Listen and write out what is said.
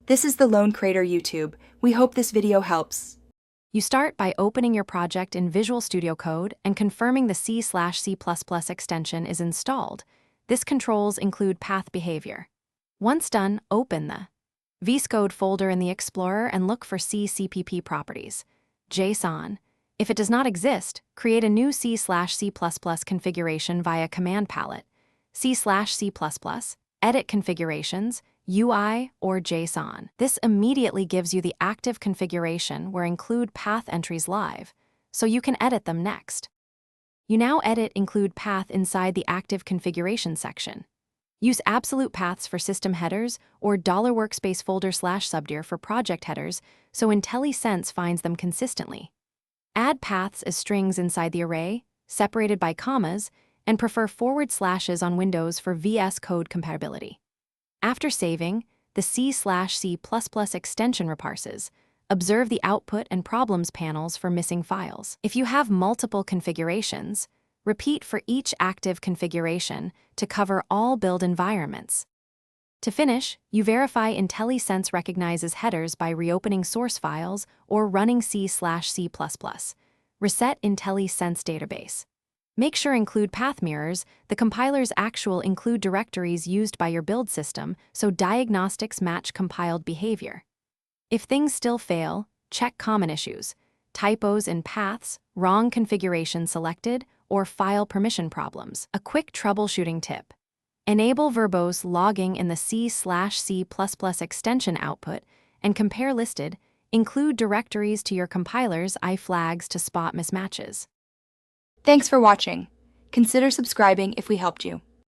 This is the Lone Crater YouTube. We hope this video helps. You start by opening your project in Visual Studio Code and confirming the C/C++ extension is installed. This controls Includepath behavior. Once done, open the VS Code folder in the Explorer and look for C++ properties. JSON. If it does not exist, create a new C/C++ configuration via command palette. C/C++, edit configurations, UI, or JSON. This immediately gives you the active configuration where Includepath entries live, so you can edit them next. You now edit Includepath inside the active configuration section. Use absolute paths for system headers or $workspace folder /subdir for project headers so IntelliSense finds them consistently. Add paths as strings inside the array, separated by commas, and prefer forward slashes on Windows for VS Code compatibility. After saving, the C/C++ extension reparses. Observe the output and problems panels for missing files. If you have multiple configurations, repeat for each active configuration to cover all build environments. To finish, you verify IntelliSense recognizes headers by reopening source files or running C/C++. Reset IntelliSense database. Make sure Includepath mirrors the compiler's actual include directories used by your build system so diagnostics match compiled behavior. If things still fail, check common issues, typos in paths, wrong configuration selected, or file permission problems. A quick troubleshooting tip. Enable verbose logging in the C/C++ extension output and compare listed, include directories to your compiler's flags to spot mismatches. Thanks for watching. Consider subscribing if we helped you.